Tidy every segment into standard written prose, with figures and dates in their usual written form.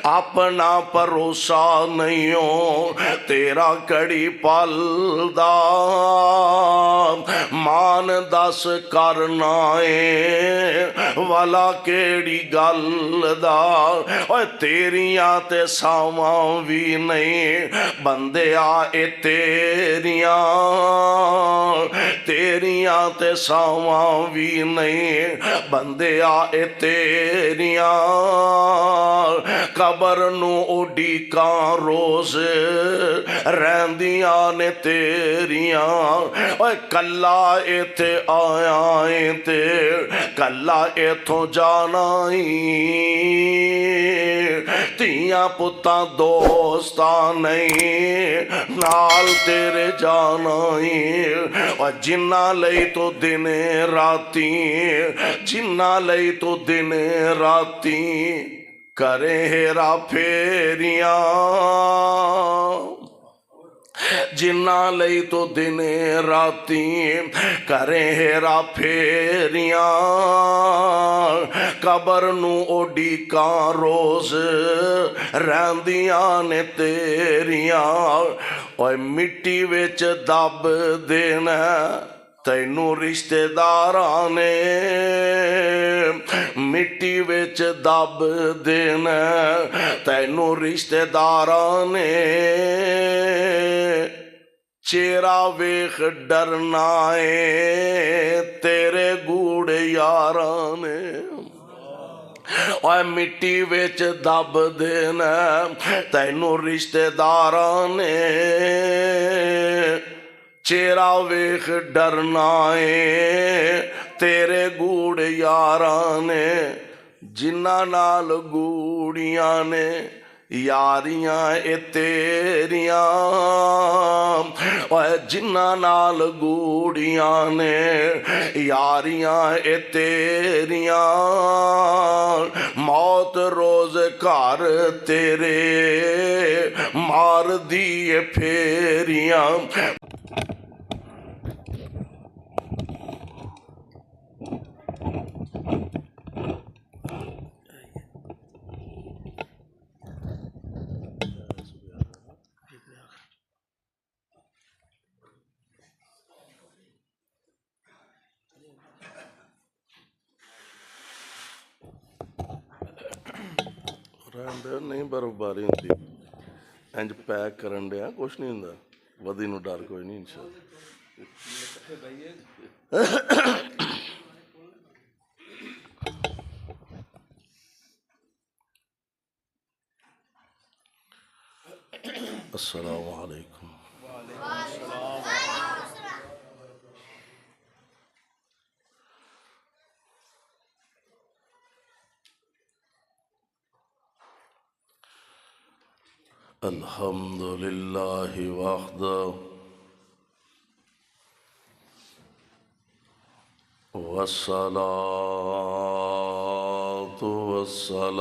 اپنا بھروسہ نہیں ہو تیرا کڑی پلدا مان دس کرنا ہے والا کیڑی گل دا اوے تیریاں تے ساواں بھی نہیں بندیا اے تیریاں تے ساواں بھی نہیں بندیا اے تیریاں قبر نو اڈیکاں روز رہندیاں نے تیریاں اوے کلا ایتھے آیا اے تے کلا ایتھوں جانا تیاں پتاں دوستاں نہیں نال تیرے جانا اور جنہ لئی تو دن راتی جنہ لئی تو دن راتی کرے ہیرا پھیریاں جنہ لئی تو دن راتی کریں ہیرا پھیریاں قبر نو اڈیکاں روز رہندیاں نے تیریاں اوے مٹی وچ دب دینا تینوں رشتے داراں نے مٹی وچ دب دینا تینوں رشتے داراں نے چہرہ ویخ ڈرنا ہے تیرے گوڑ یاراں نے اوے مٹی وچ دب دینا تینوں رشتے داراں نے چہرہ ویخ ڈرنا ہے تیرے گوڑ یاراں نے جنہ نال گوڑیاں نے یاریاں اے تیریاں اوے جنہ نال گوڑیاں نے یاریاں اے تیریاں موت روز گھر تیرے مار دیے پھیریاں نہیں برفباری ہوتی انج پیک کرن دیا کچھ نہیں ہوندا ودی نو ڈر کوئی نہیں انشاءاللہ السلام علیکم الحمد للہ وحدہ والصلاة والسلام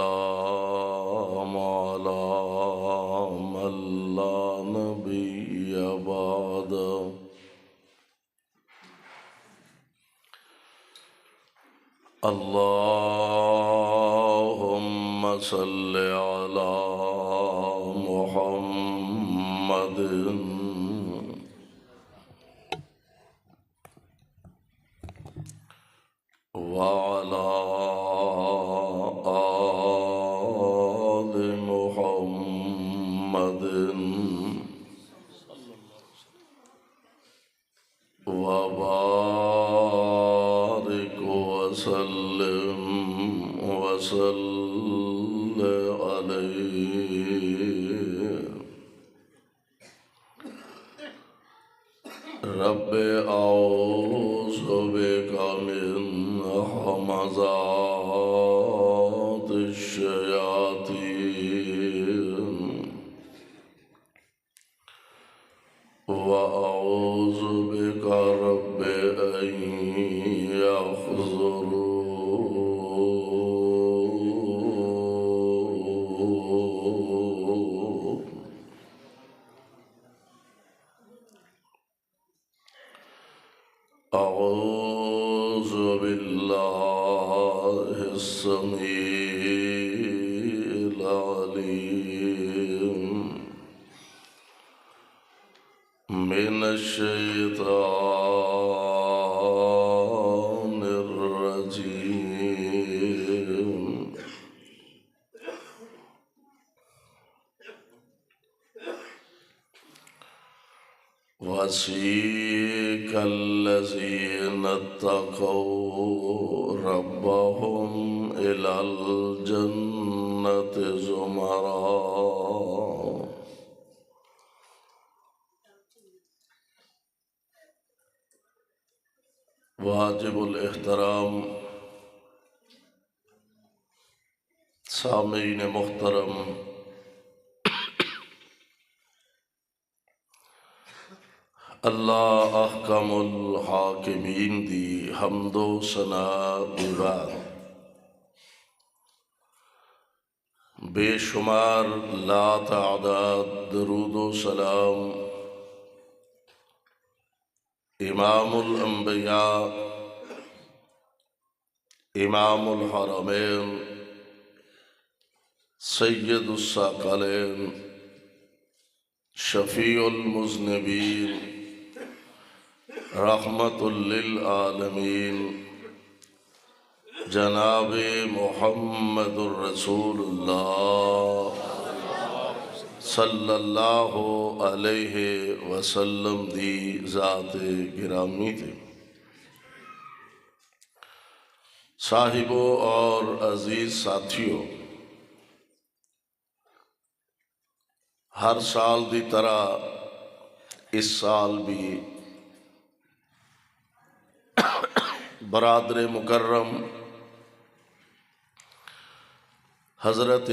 على من لا نبي بعده اللهم صل على محمد وعلى آل محمد وبارك وسلم وصل عليه رب اعوذ بك من همزات الشياطين وأعوذ بك رب أن يحضرون أعوذ بالله العليم من الشيطان الرجيم وسيق الذين اتقوا ربهم إلى الجنة زمرا واجب الاحترام سامعین محترم، اللہ احکم الحاکمین دی حمد و ثنا دی بعد بے شمار لا تعداد درود و سلام امام الانبیاء امام الحرمین سید الثقلین شفیع المذنبین رحمت للعالمین جناب محمد الرسول اللہ صلی اللہ علیہ وسلم دی ذات گرامی تھی۔ صاحبوں اور عزیز ساتھیوں، ہر سال دی طرح اس سال بھی برادر مکرم حضرت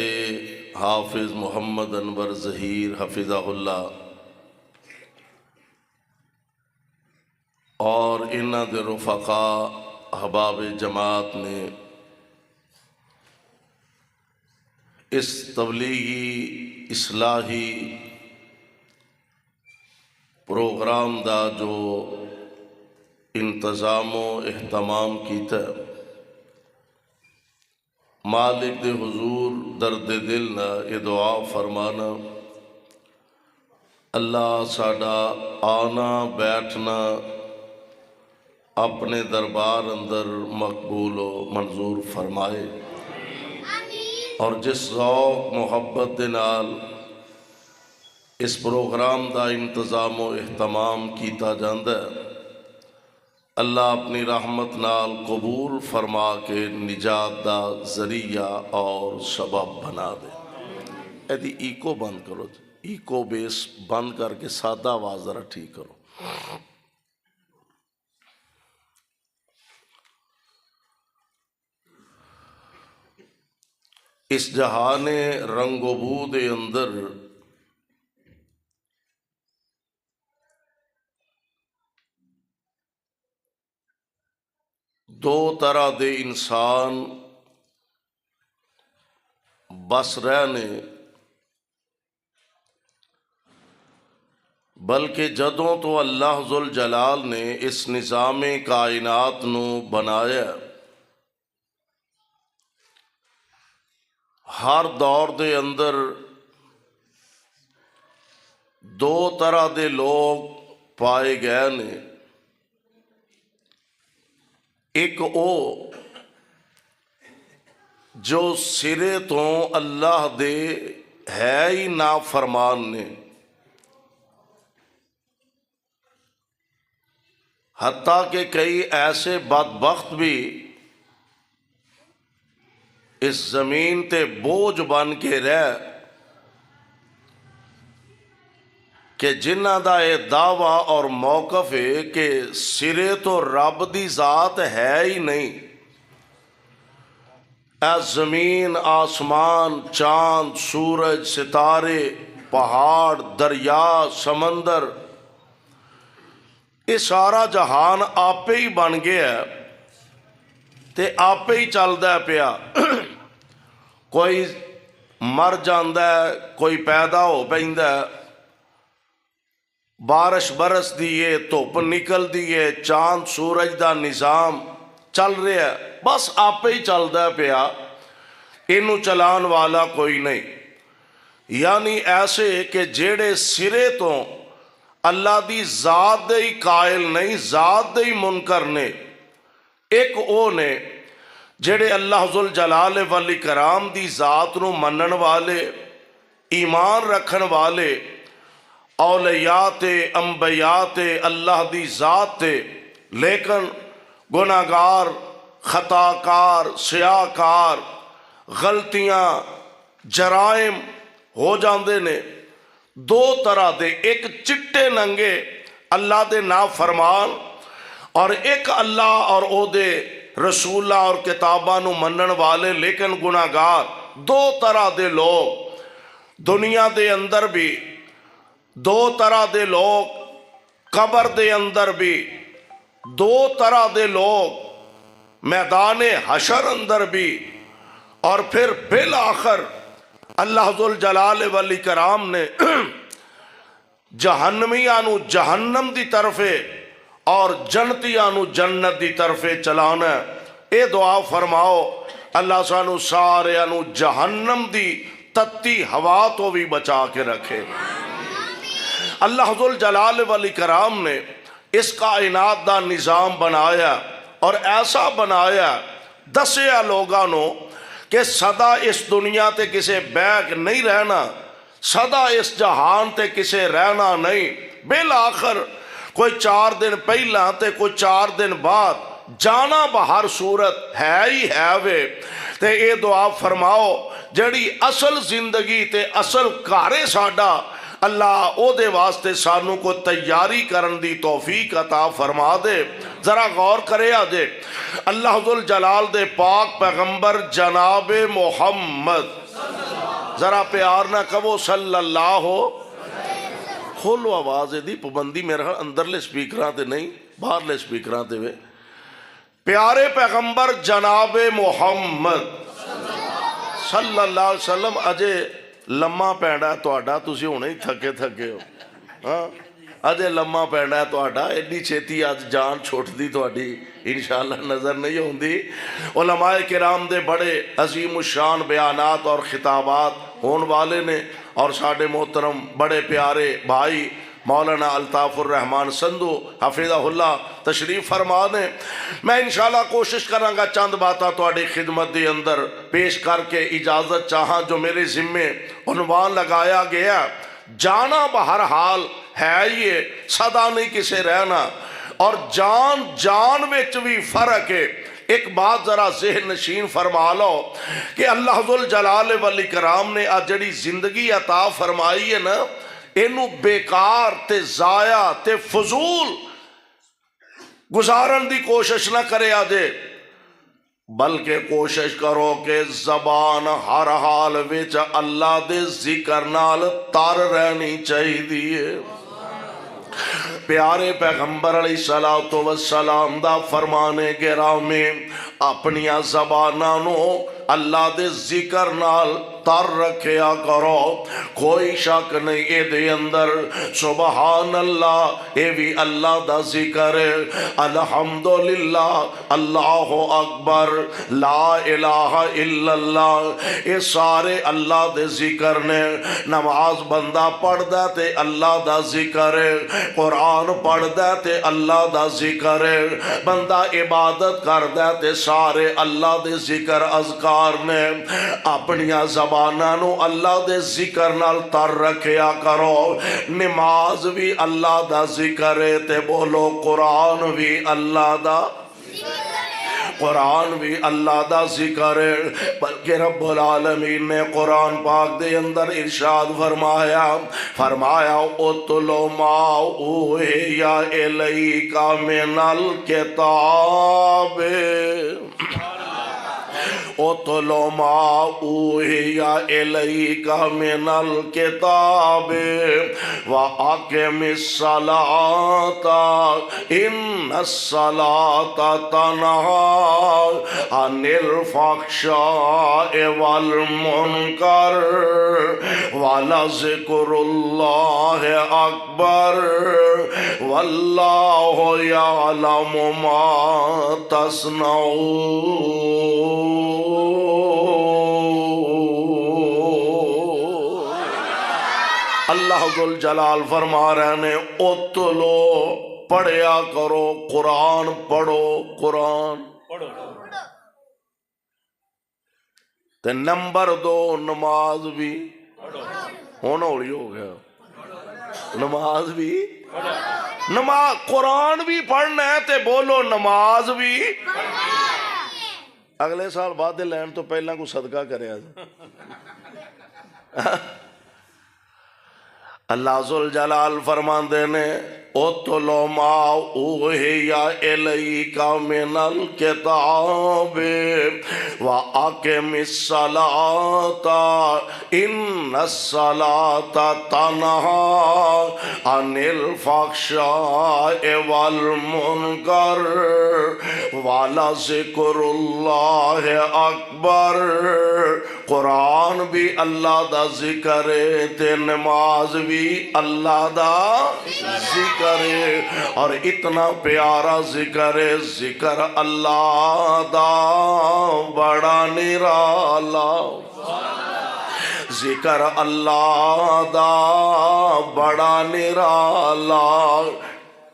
حافظ محمد انور ظہیر حفظہ اللہ اور انہاں دے رفقاء احباب جماعت نے اس تبلیغی اصلاحی پروگرام دا جو انتظام و اہتمام کیتا ہے، مالک دے حضور درد دل نہ یہ دعا فرمانا اللہ ساڈا آنا بیٹھنا اپنے دربار اندر مقبول و منظور فرمائے، اور جس ذوق محبت دے نال اس پروگرام دا انتظام و اہتمام کیتا جاندا ہے، اللہ اپنی رحمت نال قبول فرما کے نجات دا ذریعہ اور سبب بنا دے۔ ایدی ایکو بند کرو، ایکو بیس بند کر کے سادہ آواز ذرا ٹھیک کرو۔ اس جہان رنگ و بو دے اندر دو طرح دے انسان بس رہے نے، بلکہ جدوں تو اللہ ذوالجلال نے اس نظام کائنات نو بنایا، ہر دور دے اندر دو طرح دے لوگ پائے گئے نے۔ ایک او جو سرے تو اللہ دے ہے ہی نافرمان نے، حتیٰ کہ کئی ایسے بدبخت بھی اس زمین تے بوجھ بن کے رہ کہ جنہ دا یہ دعویٰ اور موقف ہے کہ سرے تو رب دی ذات ہے ہی نہیں، اے زمین آسمان چاند سورج ستارے پہاڑ دریا سمندر یہ سارا جہان آپے ہی بن گیا ہے تے آپے ہی چلدا پیا، کوئی مر جاندا ہے کوئی پیدا ہو پیندا ہے، بارش برس دیئے دھوپ نکل دیئے چاند سورج دا نظام چل رہا ہے، بس آپے ہی چلدا پیا، اینو چلان والا کوئی نہیں۔ یعنی ایسے کہ جیڑے سرے تو اللہ دی ذات دے ہی قائل نہیں، ذات دے ہی منکر نے۔ ایک او نے جیڑے اللہ ذوالجلال والاکرام دی ذات نو منن والے، ایمان رکھن والے، اولیاء تے انبیاء تے اللہ دی ذات تے، لیکن گناہگار، خطاکار، سیاہکار، غلطیاں، جرائم ہو جاندے نے۔ دو طرح دے، ایک چٹے ننگے اللہ دے نافرمان، اور ایک اللہ اور او دے رسولہ اور کتاباں نو منن والے لیکن گناہگار۔ دو طرح دے لوگ دنیا دے اندر بھی، دو طرح دے لوگ قبر دے اندر بھی، دو طرح دے لوگ میدان حشر اندر بھی، اور پھر بالآخر اللہ ذوالجلال والاکرام نے جہنمیاں نو جہنم دی طرفے اور جنتیاں نو جنت دی طرفے چلانا ہے۔ اے دعا فرماؤ اللہ سانو سارے نو جہنم دی تتی ہوا تو بھی بچا کے رکھے۔ اللہ ذوالجلال والاکرام نے اس کائنات دا نظام بنایا اور ایسا بنایا، دسیا لوگاں نو کہ صدا اس دنیا تے کسے بیگ نہیں رہنا، صدا اس جہان تے کسے رہنا نہیں، بالآخر کوئی 4 دن پہلا تے کوئی 4 دن بعد جانا بہر صورت ہے ہی ہے وے۔ تے اے دعا فرماؤ جڑی اصل زندگی تے اصل کارے ساڈا اللہ او دے واسطے سانو کو تیاری کرن دی توفیق عطا فرما دے۔ ذرا غور کرے آجے اللہ ذوالجلال دے پاک پیغمبر جناب محمد، ذرا پیار نہ کہو صلی اللہ ہو، کھولو آواز دی پابندی میرے اندرلے سپیکراں تے نہیں باہرلے سپیکراں تے وے۔ پیارے پیغمبر جناب محمد صلی اللہ علیہ وسلم، اجے لمحہ پینڈا ہے توڑا، تسی ہونے ہی تھکے ہو، ہاں اجے لمحہ پینڈا ہے توڑا، ایڈی چھیتی آج جان چھوٹ دی توڑی انشاءاللہ نظر نہیں ہوندی۔ علماء کرام دے بڑے عظیم الشان بیانات اور خطابات ہون والے نے، اور ساڑھے محترم بڑے پیارے بھائی مولانا الطاف الرحمن سندھو حفظہ اللہ تشریف فرما نے۔ میں انشاءاللہ کوشش کرانگا چند باتاں توڑی خدمت دی اندر پیش کر کے اجازت چاہاں جو میرے ذمے عنوان لگایا گیا، جانا بہرحال ہے یہ، صدا نہیں کسے رہنا، اور جان وچ بھی فرق ہے۔ ایک بات ذرا ذہن نشین فرما لو کہ اللہ ذوالجلال والاکرام نے آج جڑی زندگی عطا فرمائی ہے نا، اینو بیکار تے ضائع تے فضول گزارن دی کوشش نہ کرے آجے، بلکہ کوشش کرو کہ زبان ہر حال وچ اللہ دے ذکر نال تر رہنی چاہیے دیئے۔ پیارے پیغمبر علیہ السلام دا فرمانے گرامی اپنیا زبانانو اللہ دے ذکر نال تر رکھیا کرو، کوئی شک نہیں اے دے اندر سبحان اللہ اے بھی اللہ دا ذکر ہے، الحمدللہ اللہ اکبر لا الہ الا اللہ، اے سارے اللہ دے ذکر نے۔ نماز بندہ پڑھ دے تے اللہ دا ذکر ہے، قرآن پڑھ دے تے اللہ دا ذکر ہے، بندہ عبادت کر دے تے سارے اللہ دے ذکر اذکار نے۔ اپنیا زبانانو اللہ دے ذکر نال تر رکھیا کرو، نماز بھی اللہ دا ذکر ہے تے بولو قرآن بھی اللہ دا، قرآن بھی اللہ دا ذکر ہے۔ بلکہ رب العالمین نے قرآن پاک دے اندر ارشاد فرمایا اتلو ما اوحی الیک من الکتاب، اتلو ما اوحی الیک من الکتاب واقم الصلاۃ ان الصلاۃ تنہی عن الفحشاء والمنکر ولذکر اللہ اکبر واللہ یعلم ما تصنعون۔ اللہ ذل جلال فرما رہے ہیں اتلو پڑھیا کرو قرآن پڑھو قرآن تے نمبر 2 نماز بھی ہونا ہولی ہو گیا نماز بھی نماز قرآن بھی پڑھنا ہے تے بولو نماز بھی اگلے سال بعد لین تو پہلا کو صدقہ کرے اللہ ذل جلال فرماندے نے اتلو ما اوحی الیک من الکتاب واقم الصلاۃ ان الصلاۃ تنہی عن الفحشاء والمنکر ولذکر اللہ اکبر قرآن بھی اللہ دا ذکر ہے تے نماز بھی اللہ دا ذکر ہے اور اتنا پیارا ذکر ہے ذکر اللہ دا بڑا نرالا ذکر اللہ دا بڑا نرالا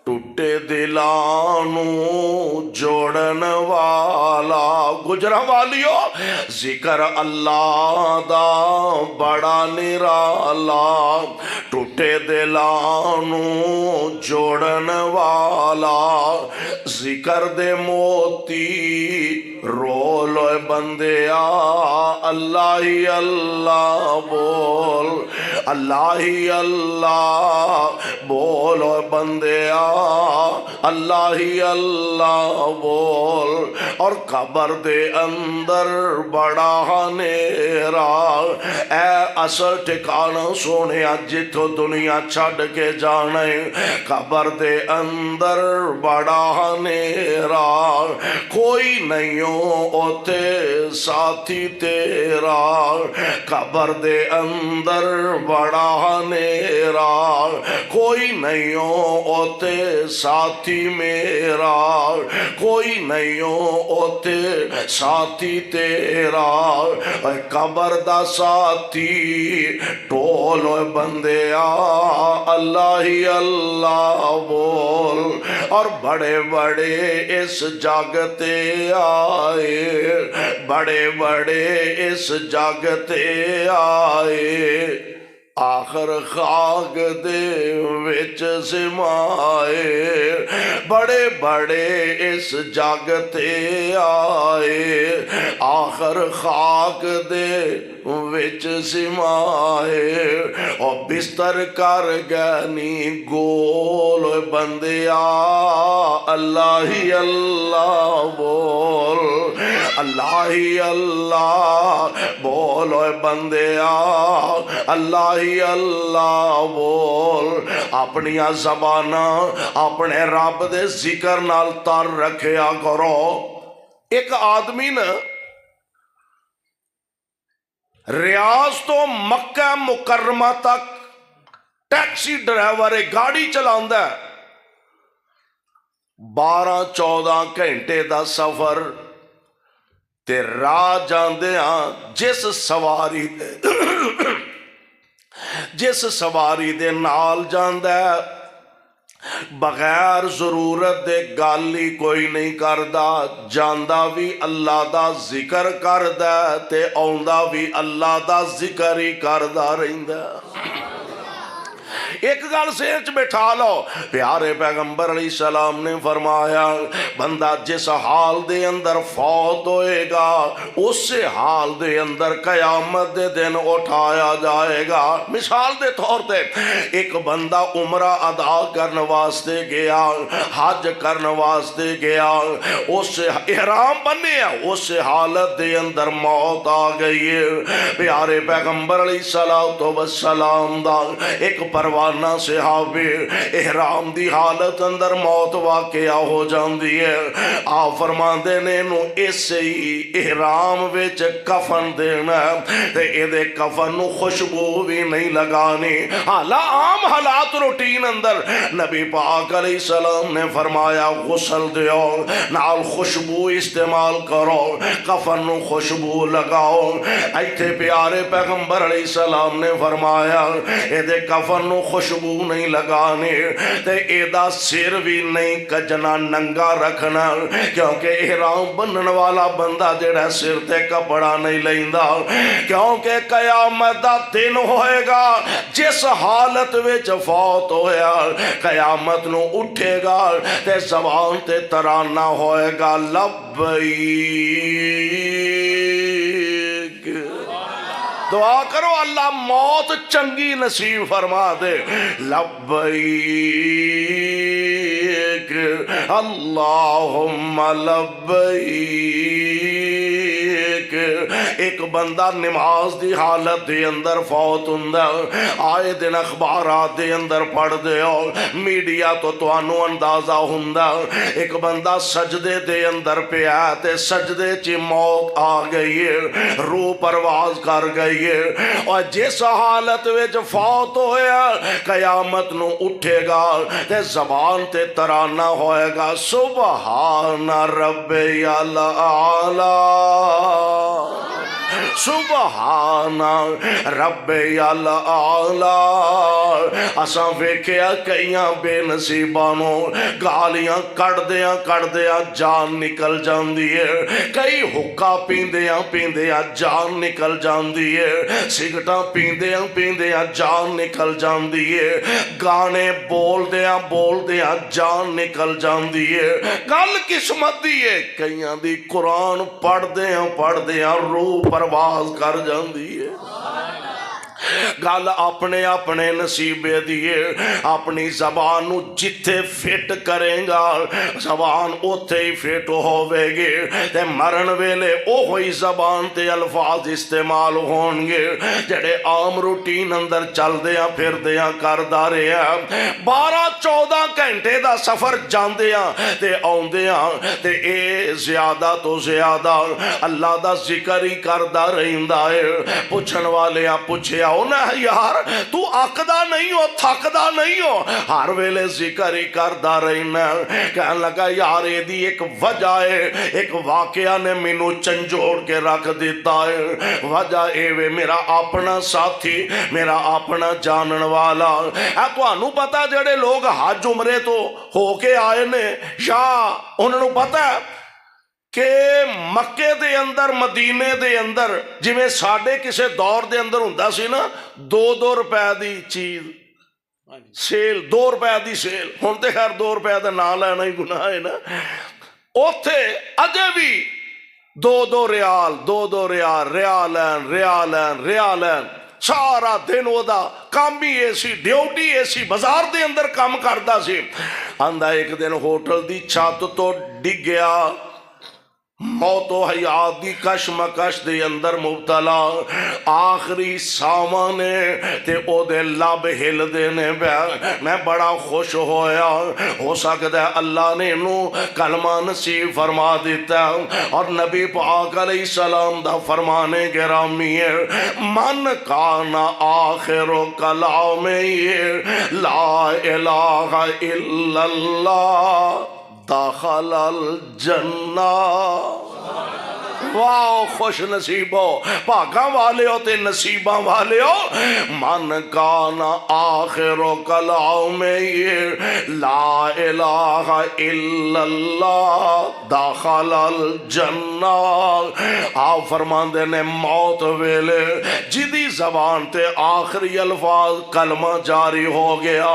ٹوٹے دلانو جوڑن والا گجرا والیو ذکر اللہ دا بڑا نرالا ٹوٹے دلانو جوڑن والا ذکر دے موتی رولو بندیا اللہ ہی اللہ بول اللہ ہی اللہ بولو بندیا اللہ ہی اللہ بول اور قبر دے اندر بڑا نیرا اے اصل ٹھکانا سونے جتو دنیا چھڑ کے جانے قبر دے اندر بڑا نیرا کوئی نہیں اوتے ساتھی تیرا قبر دے اندر بڑا نیرا کوئی نہیں اوتے ساتھی میرا کوئی نہیں اوتے ساتھی تیرا قبر دا ساتھی ٹولو بندیا اللہ ہی اللہ بول اور بڑے بڑے اس جاگتے آئے بڑے بڑے اس جاگتے آئے آخر خاک دے وچ سمائے بڑے بڑے اس جاگتے آئے آخر خاک دے وچ سمائے اور بستر کر گنی گول بندیا اللہ ہی اللہ بول اللہ ہی اللہ بولو بندیا اللہ ہی اللہ بول اپنی زبانہ اپنے رب دے ذکر نال تر رکھیا کرو ایک آدمی نا ریاض تو مکہ مکرمہ تک ٹیکسی ڈرائیور گاڑی چلاؤندا ہے 12-14 گھنٹے دا سفر تے راہ جاندے ہاں جس سواری دے نال جاندا ہے بغیر ضرورت دے گالی کوئی نہیں کردا جاندا بھی اللہ دا ذکر کردا تے آوندا بھی اللہ دا ذکر ہی کردا رہندا ایک گل سیر چ بٹھا لو پیارے پیغمبر علیہ السلام نے فرمایا بندہ جس حال دے اندر فوت ہوئے گا اس حال دے اندر قیامت دے دن اٹھایا جائے گا مثال دے طور تے ایک بندہ عمرہ ادا کرنے واسطے گیا حج کرنے واسطے گیا اس احرام بنیا اس حالت دے اندر موت آ گئی ہے پیارے پیغمبر علیہ السلام دا ایک پرواز جوانا صحابی احرام دی حالت اندر موت واقعہ ہو جاندی ہے، آپ فرماندے نے نو اسے ہی احرام وچ کفن دینا تے اے دے کفن نو خوشبو بھی نہیں لگانی۔ حالا عام حالات روٹین اندر نبی پاک علیہ السلام نے فرمایا غسل دیو نال خوشبو استعمال کرو، کفن نو خوشبو لگاؤ۔ ایتھے پیارے پیغمبر علیہ السلام نے فرمایا اے دے کفن نو خوشبو نہیں لگانی تے اے دا سر بھی نہیں کجنا ننگا رکھنا، کیونکہ احرام بنن والا بندہ جڑا سر تے کپڑا نہیں لیندا، کیونکہ قیامت دا دن ہوئے گا جس حالت وچ فوت ہویا قیامت نو اٹھے گا تے زبان تے ترانہ ہوئے گا لبیک۔ دعا کرو اللہ موت چنگی نصیب فرما دے، لبیک اللہم لبیک۔ ایک بندہ نماز دی حالت دے اندر فوت ہوندا، آئے دن اخبارات دے اندر پڑھ دے ہو، میڈیا تو توانو اندازہ ہوندا ایک بندہ سجدے دے اندر پہ آیا تے سجدے چی موت آ گئی ہے، روح پرواز کر گئی ہے، اور جس حالت وچ فوت ہویا قیامت نو اٹھے گا تے زبان تے ترانہ ہوئے گا سبحان ربی الاعلی، سبحان ربی الاعلی۔ اساں ویکھیا کئیاں بے نصیبانوں گالیاں کڑ دیاں جان نکل جاندی ہے، کئی حکا پیندیاں جان نکل جاندی ہے، سگٹاں پیندیاں جان نکل جاندی ہے، گانے بول دیاں جان نکل جاندی ہے۔ گل قسمت دی ہے، کئیاں دی قرآن پڑھ دیاں روح پرواز کر جاندی ہے۔ گل اپنے نصیبے دیے، اپنی زبان نو جتھے فٹ کریں گا زبان اوتھے ہی فٹ ہوے گی تے مرن ویلے اوہی زبان تے الفاظ استعمال ہون گے جڑے عام روٹین اندر چلدیاں پھردیاں کردا رہیا۔ 12-14 گھنٹے دا سفر جاندیاں تے آوندیاں تے اے زیادہ تو زیادہ اللہ دا ذکر ہی کردا رہندا ہے۔ پوچھن والیاں پوچھیا ہونا یار تو اکدا نہیں ہو تھکدا نہیں ہو، ہر ویلے ذکر ہی کردا رہنا۔ کہنے لگا یار یہ دی ایک وجہ ہے، ایک واقعہ نے مینوں چنجوڑ کے رکھ دیتا ہے۔ وجہ اے وے میرا اپنا ساتھی، میرا اپنا جانن والا ہے، تانوں پتہ جڑے لوگ حج عمرے تو ہو کے آئے نے یا انہوں نے پتہ ہے کہ مکے دے اندر مدینے دے اندر جویں ساڈے کسے دور دے اندر ہوندا سی نا 2 روپے دی چیز سیل، 2 روپے دی سیل، ہن تے خیر 2 روپے دا نام لینا ہی گناہ ہے نا، اوتھے اجے بھی 2 ریال 2 ریال سارا دن وہ دا کام بھی ایسی ڈیوٹی ایسی بازار دے اندر کام کردا سی۔ آندا ایک دن ہوٹل دی چھت تو ڈگ گیا، موت و حیات دی کشمکش دے اندر مبتلا، آخری سامان تے او دے لب ہل دینے پیا۔ میں بڑا خوش ہویا، ہو سکتا ہے اللہ نے انہوں کلمہ نصیب فرما دیتا، اور نبی پاک علیہ السلام دا فرمانے گرامی ہے من کان آخر کلام لا الہ الا اللہ داخل الجنہ۔ واہ خوش نصیبو پاگاں والے ہو تے نصیباں والے ہو، من کان آخر کلام لا الہ الا اللہ داخل الجنہ۔ آپ فرماندے نے موت ویلے جدی زبان تے آخری الفاظ کلمہ جاری ہو گیا،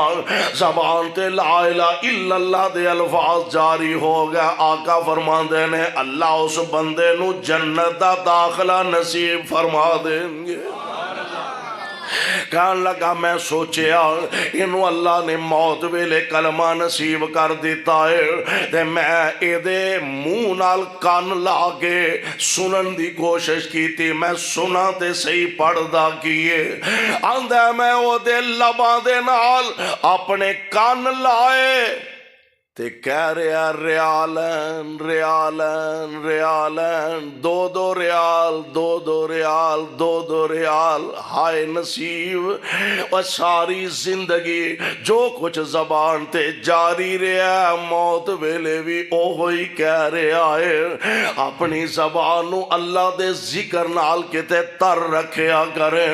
زبان تے لا الہ الا اللہ دے الفاظ جاری ہو گیا، آقا فرماندے نے اللہ اس بندے نو جنت دا داخلہ نصیب فرما دیں گے۔ کہن لگا میں سوچیا انہوں اللہ نے موت ویلے کلمہ نصیب کر دیتا ہے تے میں اے دے منہ نال کان لا کے سنن دی کوشش کی تھی میں سنا تے صحیح پڑھدا کیے آندہ میں او دے لباں دے نال اپنے کان لائے تے کہہ رہا ریالن ریالن ریالن دو ریال دو ریال ہائے نصیب اور ساری زندگی جو کچھ زبان تے جاری رہا موت ویلے بھی اوہی کہہ رہا ہے اپنی زبانو اللہ دے ذکر نال کتے تر رکھیا کریں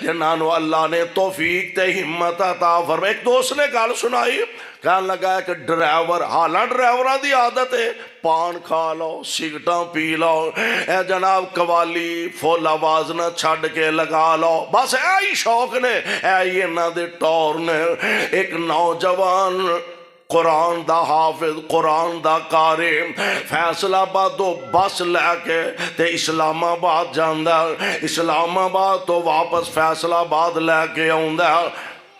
جنانو اللہ نے توفیق تے ہمت عطا فرمائے ایک دوست نے گال سنائی کہنے لگا ہے کہ ڈرائیور حالاں ڈرائیورہ دی عادت ہے پان کھا لو سگٹاں پی لو اے جناب قوالی فول آواز نہ چھڑ کے لگا لو بس ایہی شوق نے ایہی نہ دے ٹور نے ایک نوجوان قرآن دا حافظ قرآن دا قاری فیصل آباد تو بس لے کے تے اسلام آباد جاندہ اسلام آباد تو واپس فیصل آباد لے کے آؤندہ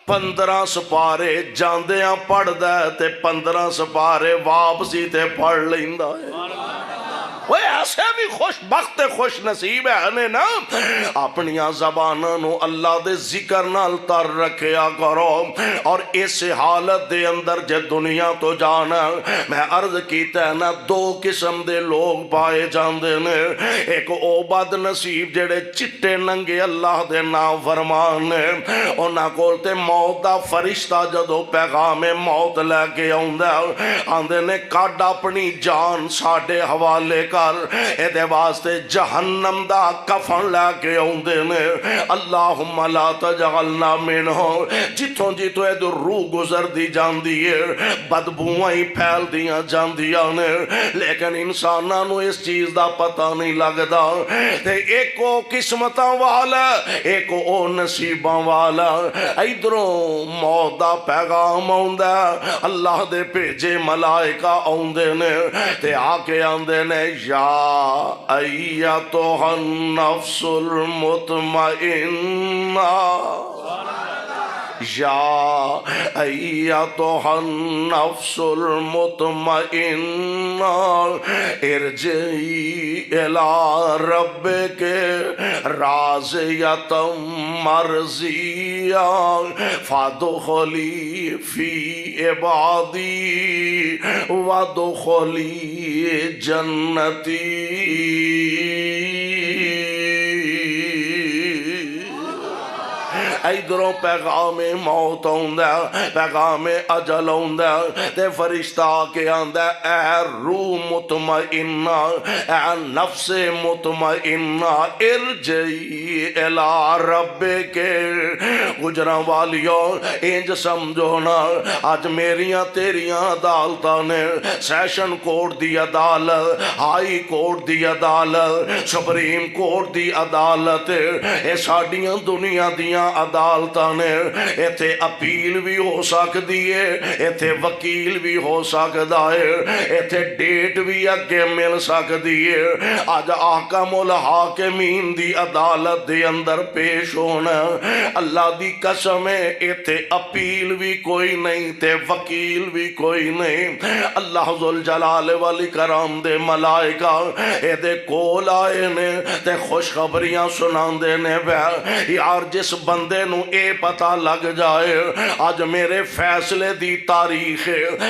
15 سپارے جاندیاں پڑھ دے تے 15 سپارے واپسی تے پڑھ لیندہ ہے وہ ایسے بھی خوش بخت خوش نصیب ہے نا اپنیاں زبانوں اللہ دے ذکر نال تر رکھیا کرو اور اس حالت دے اندر جے دنیا تو جانا میں عرض کیتا ہے نا 2 قسم دے لوگ پائے جاندے نے ایک او بد نصیب جڑے چٹے ننگے اللہ دے نام فرمان نے انہاں کولتے موت دا فرشتہ جدو پیغام موت لے کے آندے نے کڈ اپنی جان ساڈے حوالے اے دے واسطے جہنم دا کفن لے کے آؤندے نے اللہم لا تجعلنا منہم جتوں اے دے روح گزر دی جاندی ہے بدبوئیں پھیل دیاں جاندیاں نے لیکن انساناں نو اس چیز دا پتہ نہیں لگدا تے ایک او قسمتاں والا ایک او نصیباں والا ادھروں موت دا پیغام آوندا اللہ دے بھیجے ملائکہ آوندے نے تے آ کے آندے نے یا ایتھا النفس المطمئنہ یا ایتھا النفس المطمئنہ ارجعی الی ربک راضیۃ مرضیہ فادخلی فی عبادی وادخلی جنتی ادھروں پیغام موت آؤندا پیغام اجل آؤندا تے فرشتہ کے آندا اے روح مطمئنہ اے نفس مطمئنہ ارجعی الی ربک گجراں والیوں انج سمجھو نا اج میریاں تیریاں عدالتاں نے سیشن کورٹ دی عدالت ہائی کورٹ دی عدالت سپریم کورٹ دی عدالت اے ساڈیاں دنیا دیاں عدالتاں نے ایتھے اپیل بھی ہو سکدی ہے ایتھے وکیل بھی ہو سکدا ہے ایتھے ڈیٹ بھی اگے مل سکدی ہے اج احکام الحاکمین دی عدالت دے اندر پیش ہونا اللہ دی قسم ہے ایتھے اپیل بھی کوئی نہیں تے وکیل بھی کوئی نہیں اللہ ذوالجلال والاکرام دے ملائکہ اے دے کول آئے نے تے خوشخبریاں سناندے نے یار جس بندے نو اے پتہ لگ جائے آج میرے فیصلے دی تاریخ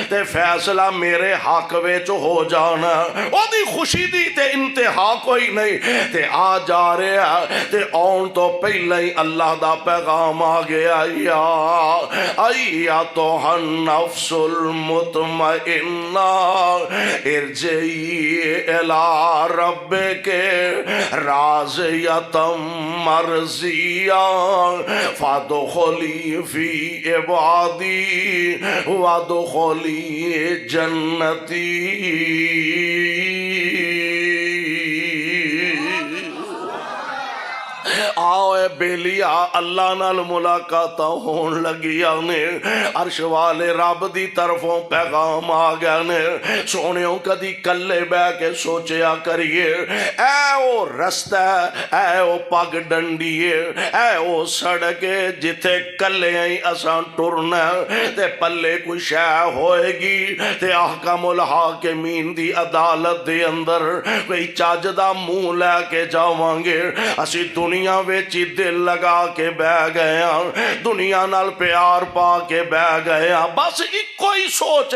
تے فیصلہ میرے حق وچ ہو جانا او دی خوشی دی تے انتہا کوئی نہیں تے آ جا رہے تے آن تو پہلے ہی اللہ دا پیغام آ گیا یا ایتھا النفس المطمئنہ ارجعی الی ربک راضیۃ مرضیہ فادخلی فی عبادی وادخلی جنتی آؤ اے بیلیا اللہ نال ملاقات ہون لگیا نے عرش والے رب دی طرفوں پیغام آ گیا نے سونیوں کدی کلے بہ کے سوچیا کریے اے او رستہ اے او پگ ڈنڈیے اے او سڑکے جتھے کلے ہی اساں ٹرنا تے پلے کوئی شے ہوئے گی تے احکام الحاکمین دی عدالت دے اندر کوئی چاج دا منہ لے کے جاواں گے اسی دنیا وچ دل لگا کے بہ گئے ہاں دنیا نال پیار پا کے بہ گئے ہاں بس ایکو ہی سوچ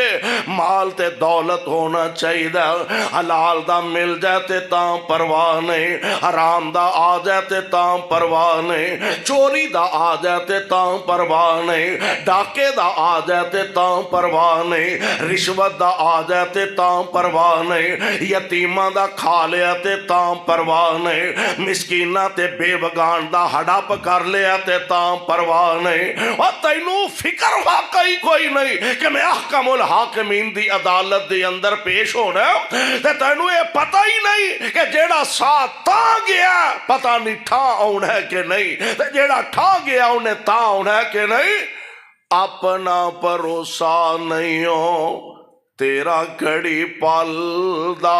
مال تے دولت ہونا چاہیے حلال دا مل جائے تے تاں پرواہ نہیں حرام دا آ جائے تے تاں پرواہ نہیں چوری دا آ جائے تے تاں پرواہ نہیں ڈاکے دا آ جائے تے تاں پرواہ نہیں رشوت دا آ جائے تے تاں پرواہ نہیں یتیماں دا کھا لیا تے تاں پرواہ نہیں مسکینہ تے بے بگان دا ہڑپ کر لیا تے تاں پرواہ نہیں اور تینوں فکر واقعی کوئی نہیں کہ میں احکم الحاکمین دی عدالت دی اندر پیش ہونا تے تینوں یہ پتہ ہی نہیں کہ جیڑا ساتھ تاں گیا پتہ نہیں ٹھا آنا ہے کہ نہیں تے جیڑا ٹھا گیا انہیں تاں آنا ہے کہ نہیں اپنا بھروسہ نہیں ہو تیرا گھڑی پالدا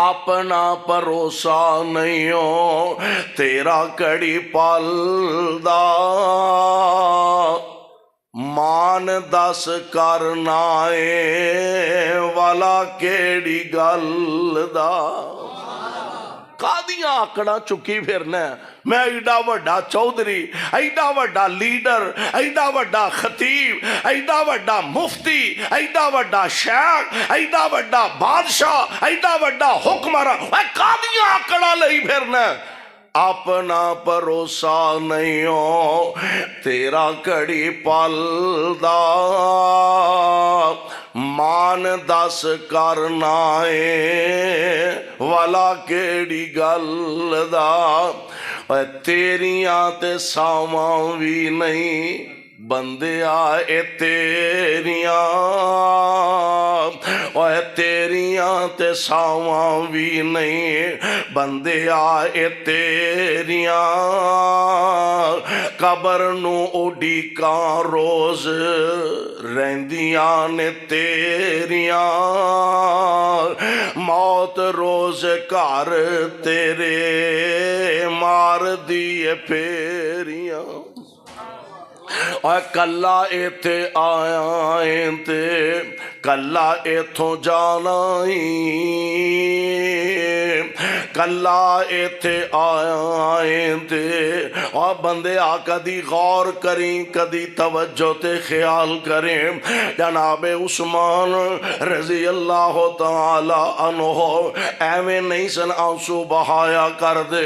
اپنا بھروسہ نہیں ہو تیرا گھڑی پالدا مان دس کرنا اے والا کیڑی گل دا کادیاں آکڑا چکی پھرنا میں ایڈا وڈا چودھری ایڈا وڈا لیڈر ایڈا وڈا خطیب ایڈا وڈا مفتی ایڈا وڈا شیخ ایڈا وڈا بادشاہ ایڈا وڈا حکمراں کادیاں آکڑا لئی پھرنا اپنا بھروسہ نہیں ہو تیرا گھڑی پالدا مان دس کرنا اے والا کیڑی گل دا تیریاں تے ساواں وی نہیں بندیا اے تیریاں اوے تیریاں تے ساواں وی نہیں بندیا اے تیریاں قبر نو اڈیکاں روز رہندیاں نے تیریاں موت روز گھر تیرے مار دیے پھیریاں کلا ایتھے آیا تے کلا ایتھوں جانا کلا ایتھے آیا تے اور بندے آ کدی غور کریں کدی توجہ تے خیال کریں جناب عثمان رضی اللہ تعالی عنہ ایویں نہیں سن آنسو بہایا کر دے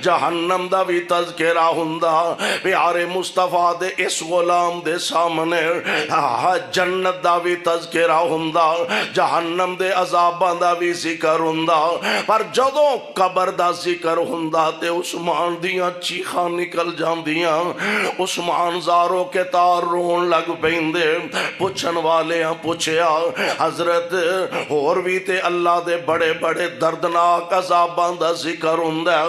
جہنم دا بھی تذکرہ ہوندا پیارے مصطفیٰ دے اس غلام دے سامنے جنت دا بھی تذکرہ ہوندا جہنم دے عذاباں دا بھی ذکر ہوندا پر جدوں قبر دا ذکر ہوندا تے عثمان دیاں چیخاں نکل جاندیاں عثمان زاروں کے تار رون لگ پیندے پوچھن والے ہاں پوچھیا حضرت اور بھی تے اللہ دے بڑے بڑے دردناک عذاباں دا ذکر ہوندا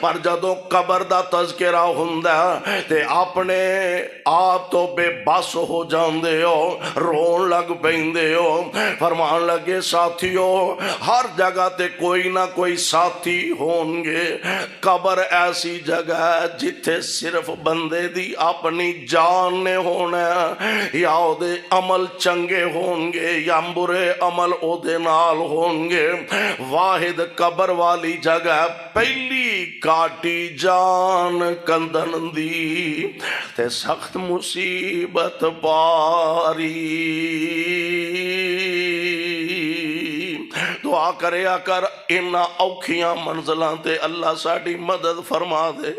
پر جدوں قبر دا تذکرہ ہوندا تے اپنے آپ تو بے بس ہو جاندے ہو رون لگ پیندے ہو فرمان لگے ساتھیو ہر جگہ تے کوئی نہ کوئی ساتھی ہون گے قبر ایسی جگہ ہے جتھے صرف بندے دی اپنی جان نے ہونا یا او دے عمل چنگے ہون گے یا برے عمل او دے نال ہون گے واحد قبر والی جگہ پہلی کاٹی جان کندن دی تے سخت مصیبت پاری دعا کریا کر انہاں اوکھیاں منزلاں تے اللہ ساڈی مدد فرما دے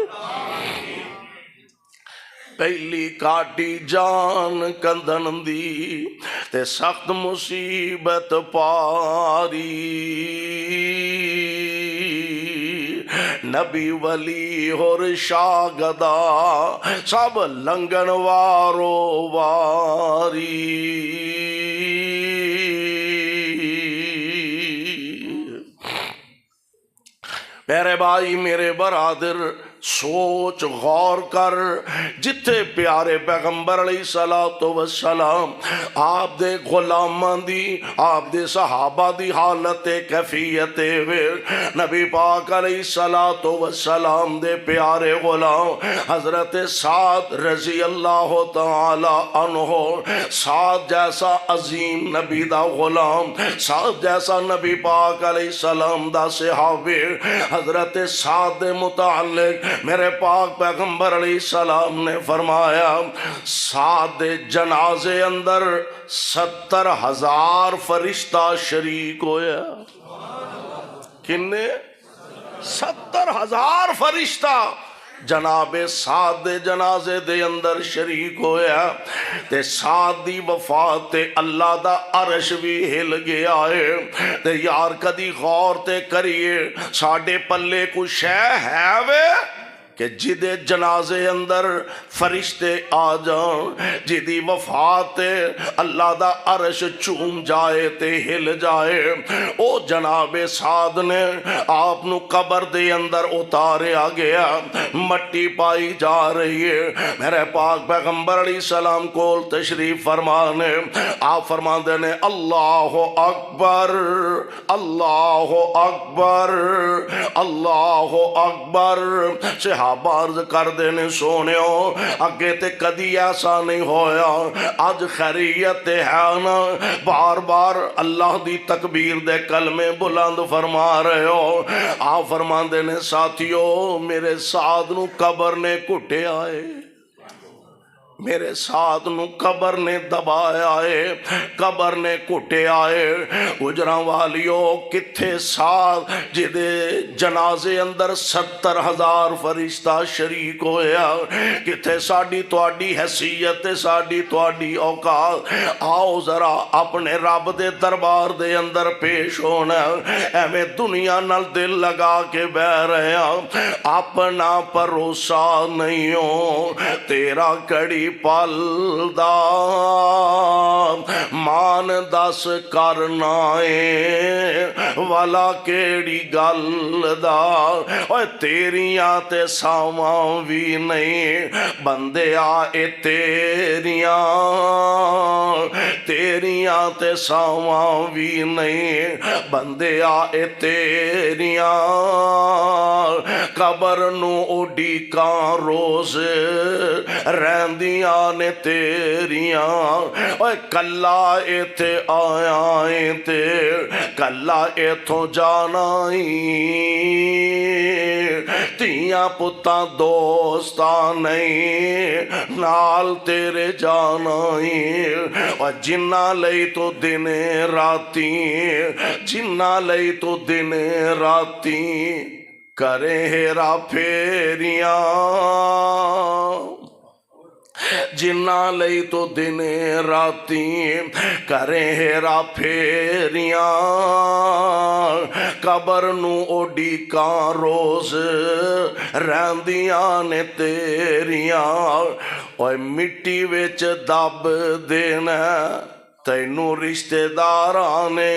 پہلی کاٹی جان کندن دی تے سخت مصیبت پاری نبی ولی اور شاگدا سب لنگن وارو واری میرے بھائی میرے برادر سوچ غور کر جتھے پیارے پیغمبر علیہ الصلوۃ والسلام آپ دے غلاماں دی آپ دے صحابہ دی حالت کیفیت نبی پاک علیہ الصلوۃ والسلام دے پیارے غلام حضرت سعد رضی اللہ تعالی عنہ، سعد جیسا عظیم نبی دا غلام، سعد جیسا نبی پاک علیہ السلام دا صحابی، حضرت سعد متعلق میرے پاک پیغمبر علیہ السلام نے فرمایا سعد جنازے اندر 70,000 فرشتہ شریک ہویا۔ کنے؟ 70,000 فرشتہ جناب سعد دے جنازے دے اندر شریک ہویا تے سعد دی وفات تے اللہ دا عرش بھی ہل گیا ہے تے یار کدی غور تے کریے ساڑھے پلے کو شے ہے وے کہ جدے جنازے اندر فرشتے آ جان جدی وفات اللہ دا عرش چوم جائے تے ہل جائے، او جناب سعد نے آپ نو قبر دے اندر اتارے آ گیا، مٹی پائی جا رہی ہے۔ میرے پاک پیغمبر علیہ السلام کول تشریف فرمانے آپ فرما دینے اللہ اکبر اللہ اکبر اللہ اکبر۔ صحابہ عرض کر دینے سونیو اگے تے کدی ایسا نہیں ہویا، آج خیریت ہے نا، بار بار اللہ دی تکبیر دے کلمے بلند فرما رہے ہو۔ آپ فرما دینے ساتھیو میرے سعد نو قبر نے کٹے آئے، میرے ساتھ نو قبر نے دبایا ہے، قبر نے کٹے آئے۔ گجراں والیو کتھے ساتھ جدے جنازے اندر 70,000 فرشتہ شریک ہویا، کتھے ساڑی تواڈی حیثیت ساڑی تواڈی اوقات، آؤ ذرا اپنے رب دے دربار دے اندر پیش ہونا، ایویں دنیا نال دل لگا کے بہ رہے ہیں، اپنا بھروسہ نہیں ہو، تیرا کڑی پل دا مان دس کرنا ہے والا کیڑی گل دا، اوے تیریاں تے ساواں بھی نہیں بندے آئے تیریاں تیریاں تے ساواں بھی نہیں بندے آئے تیریاں، قبر نو اڈی کان روز رہندیاں نے تیریاں، اوے کلا ایتھے آیا تے کلا ایتھوں جانا تیاں پتاں دوستاں نہیں نال تیرے جانا، اور جنہ لئی تو دن راتی جنہ لئی تو دن راتی کرے ہیرا پھیریاں، جنہ لئی تو دن راتی کریں ہیرا پھیریاں، قبر نو اوڈی کان روز رہندیاں نے تیریاں، اوے مٹی وچ دب دینا تینوں رشتے داراں نے،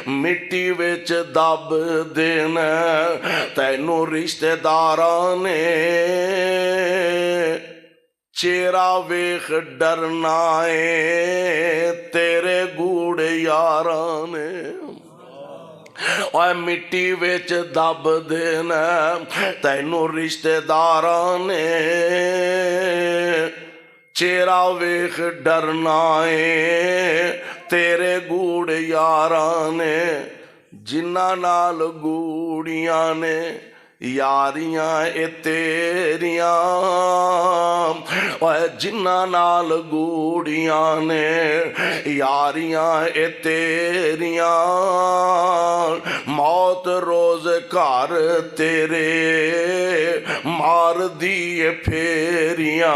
مٹی وچ دب دینا تینوں رشتے داراں نے، چہرہ ویخ ڈرنا ہے تیرے گوڑے یاراں نے، اوے مٹی وچ دب دینا تینوں رشتے داراں نے، چہرہ ویخ ڈرنا ہے تیرے گوڑ یاراں نے، جنہ نال گوڑیاں نے یاریاں اے تیریاں، اوے جنہ نال گوڑیاں نے یاریاں اے تیریاں، موت روز گھر تیرے مار دیے پھیریاں،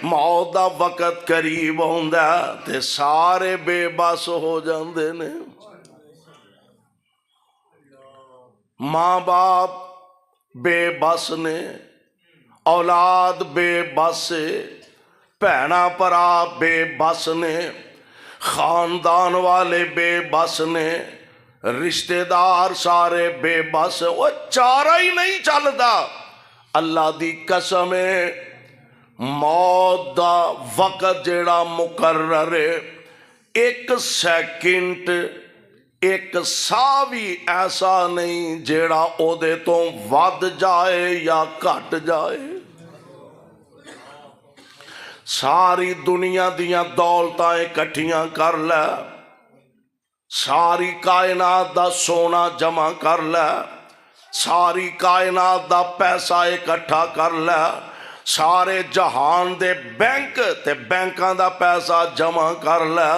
موت دا وقت قریب ہوندا تے سارے بے بس ہو جاندے نے، ماں باپ بے بس نے، اولاد بے بس، بھینا پرا بے بس نے، خاندان والے بے بس نے، رشتے دار سارے بے بس، وہ چارہ ہی نہیں چلدا۔ اللہ دی قسم ہے، موت دا وقت جیڑا مقرر ہے، ایک سیکنڈ ایک سا بھی ایسا نہیں جیڑا او دے تو ود جائے یا کٹ جائے۔ ساری دنیا دیاں دولتاں اکٹھیاں کر لے، ساری کائنات دا سونا جمع کر لے، ساری کائنات دا پیسہ اکٹھا کر لے، سارے جہان دے بینک تے بینکاں دا پیسہ جمع کر لے،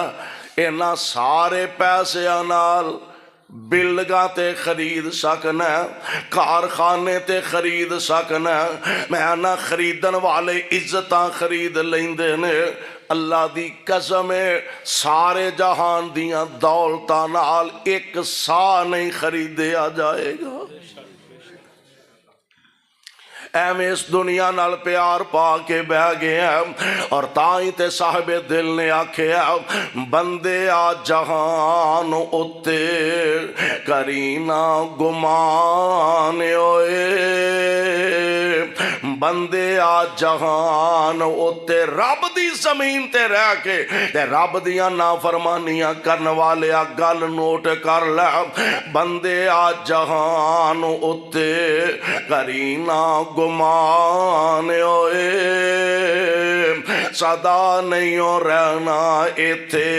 اینا سارے پیسے نال بلڈنگاں تے خرید سکنا، کارخانے تے خرید سکنا، میں نہ خریدن والے عزتاں خرید لیندے نے۔ اللہ دی قسم ہے، سارے جہان دیاں دولتاں نال ایک سا نہیں خریدیا جائے گا۔ ایویں اس دنیا نال پیار پا کے بہ گیا، اور تائیں تے صاحب دل نے آکھیا، بندے آ جہان اتے کرینا گمان ہوئے، بندے آ جہان اتے رب دی زمین تے رہ کے تے رب دیاں نافرمانیاں کرن والے آ گل نوٹ کر لے، بندے آ جہان اتے کرینا گمان ہوئے، صدا نہیں ہو رہنا ایتھے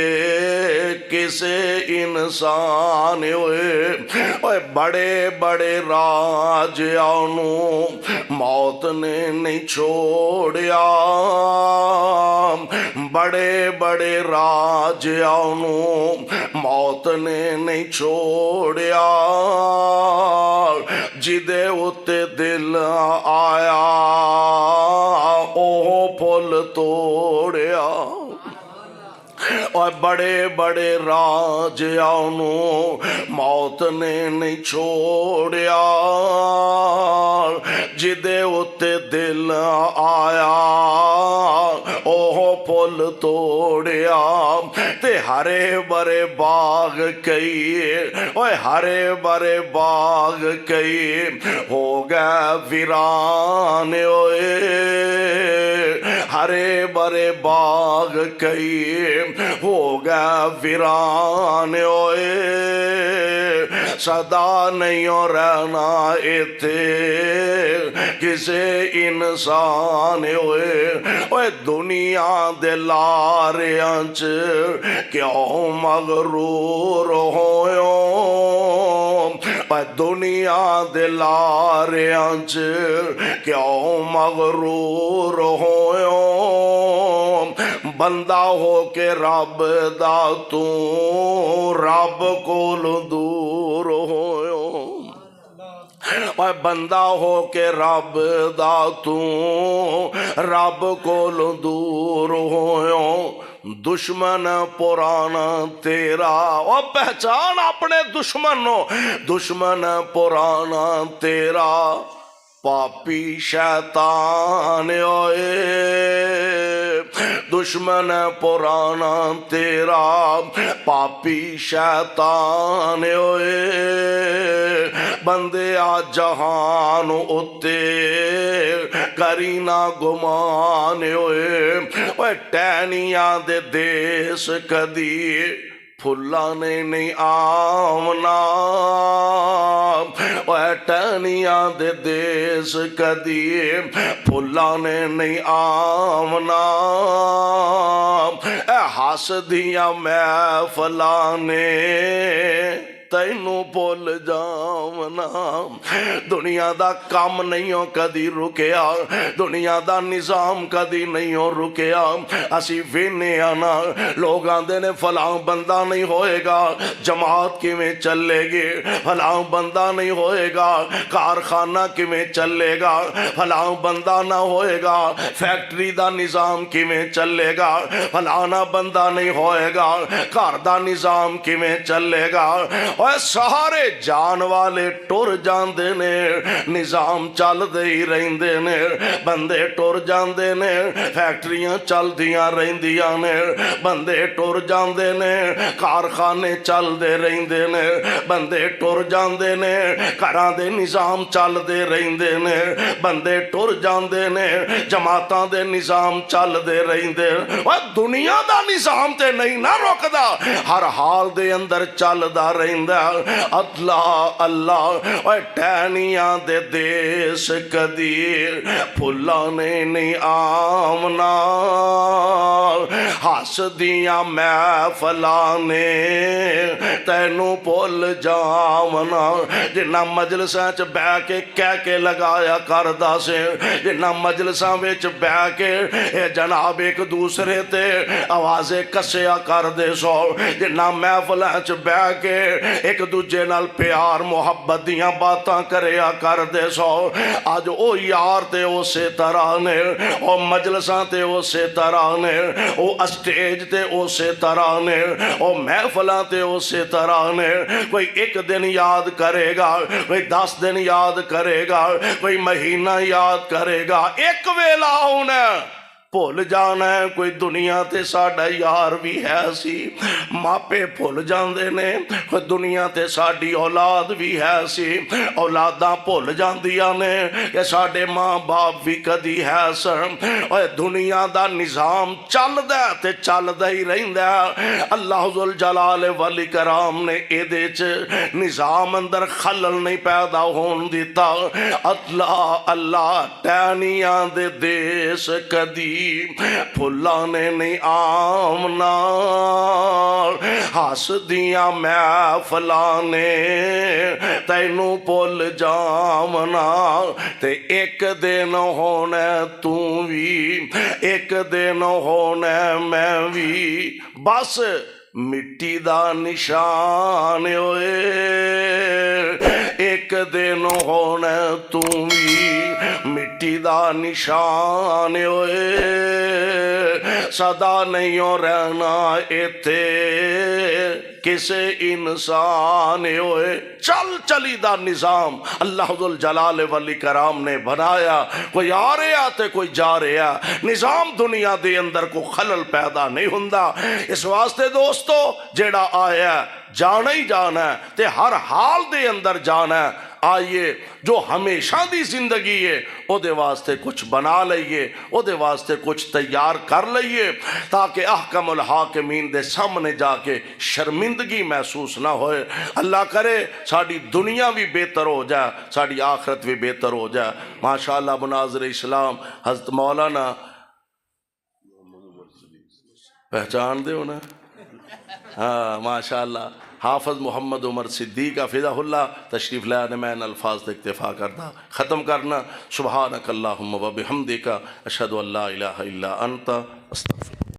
کسے انسان ہوئے۔ بڑے بڑے راج آنو موت نے نہیں چھوڑیا، بڑے بڑے راج آنو موت نے نہیں چھوڑیا، جدے اتے دل آیا اوہ پھل توڑیا۔ اور بڑے بڑے راج آنو موت نے نہیں چھوڑیا، جدے اتے دل آیا اوہ پھل توڑیا۔ تے ہرے برے باغ کئی، اوہ ہرے برے باغ کئی ہو گئے ویران ہوئے، ہرے برے باغ کئی ہو گئے ویران ہوئے، صدا نہیں ہو رہنا ایتھے کسے انسان ہوئے۔ اوہ دنیا دے لاریاں چ کیوں مغرور ہویو، اوہ دنیا دے لاریاں چ کیوں مغرور ہویو، بندہ ہو کے رب دا تو رب کول دور ہویو، اوہ بندہ ہو کے رب دا تو رب کول دور ہویو۔ دشمن پرانا تیرا، او پہچان اپنے دشمنوں، دشمن پرانا تیرا پاپی شیطان ہوئے، دشمن پرانا تیرا پاپی شیطان ہوئے، بندے آ جہان اتے کرینا گمان ہوئے۔ اوہ ٹہنیاں دے دیس کدی پھلا نے نہیں آمنا، اوہ ٹہنیاں دے دیس کدی پھلا نے نہیں آمنا، اے ہس دیاں محفلاں نے تینوں بھول جاونا۔ دنیا دا کام نہیں ہو کدی رکیا، دنیا دا نظام کدی نہیں ہو رکیا۔ اسی وینے آنا لوگ آندے نے فلاں بندہ نہیں ہوئے گا، جماعت کیویں چلے گی، فلاں بندہ نہیں ہوئے گا، کارخانہ کیویں چلے گا، فلاں بندہ نہ ہوئے گا، فیکٹری دا نظام کیویں چلے گا، فلانا بندہ نہیں ہوئے گا، گھر دا نظام کیویں چلے گا۔ اور سارے جان والے ٹر جاندے نے نظام چل دے ہی رہندے نے بندے ٹر جاندے نے فیکٹریاں چل دیاں رہندیاں نے بندے ٹر جاندے نے کارخانے چل دے رہندے نے بندے ٹر جاندے نے گھراں دے نظام چل دے رہندے نے بندے ٹر جاندے نے جماعتاں دے نظام چل دے رہندے اور دنیا دا نظام تے نہیں نہ رکدا ہر حال دے اندر چلدا رہندا اللہ اللہ اور ٹہنیاں دے دیس کدی پھلانے نہیں آمنا ہس دیاں محفلاں نے تینوں بھول جاونا جنہ مجلساں چ بہ کے کہہ کے لگایا کردا سے جنہ مجلساں وچ بہ کے اے جناب ایک دوسرے تے آوازیں کسیا کر دے سو جنہ محفلاں چ بہ کے ایک دوجے نال پیار محبت دیاں باتاں کریا کر دے سو اج او یار تے اسی طرح نے او مجلساں تے اسی طرح نے او اسٹیج تے اسی طرح نے او محفلاں تے اسی طرح نے کوئی ایک دن یاد کرے گا کوئی 10 دن یاد کرے گا کوئی مہینہ یاد کرے گا ایک ویلا ہونا بھول جانا ہے کوئی دنیا تے ساڈا یار بھی ہے سی ماپے بھول جاندے نے کوئی دنیا تے ساڈی اولاد بھی ہے سی اولاداں بھول جاندیاں نے کہ ساڈے ماں باپ بھی کدی ہے سن اور دنیا دا نظام چلدا تے چلدا ہی رہندا اللہ ذوالجلال والاکرام نے اے دے چ نظام اندر خلل نہیں پیدا ہون دیتا اللہ اللہ ٹہنیاں دے دیس کدی پھلانے نہیں آمنا ہس دیاں محفلانے تینوں بھول جاونا تے ایک دن ہونا تو بھی ایک دن ہونا میں بھی بس مٹی دا نشان ہوئے ایک دن ہونا تو بھی مٹی دا نشان ہوئے صدا نہیں ہو رہنا ایتھے کسے انسان ہوئے چل چلی دا نظام اللہ ذوالجلال والاکرام نے بنایا کوئی آ رہا تے کوئی جا رہا نظام دنیا دے اندر کو خلل پیدا نہیں ہوندا اس واسطے دوستو جیڑا آیا جانا ہی جانا ہے تے ہر حال دے اندر جانا ہے آئیے جو ہمیشہ دی زندگی ہے او دے واسطے کچھ بنا لئیے او دے واسطے کچھ تیار کر لئیے تاکہ احکم الحاکمین دے سامنے جا کے شرمندگی محسوس نہ ہوئے اللہ کرے ساڑی دنیا بھی بہتر ہو جائے ساڑی آخرت بھی بہتر ہو جائے ماشاءاللہ مناظر اسلام حضرت مولانا پہچان دے ہونا ہاں ماشاءاللہ حافظ محمد عمر صدیق فضہ اللہ تشریف لانے میں ان الفاظ سے اکتفا کرنا ختم کرنا سبحانک اللہم و بحمدک اشہد ان لا الہ الا انت استغفرک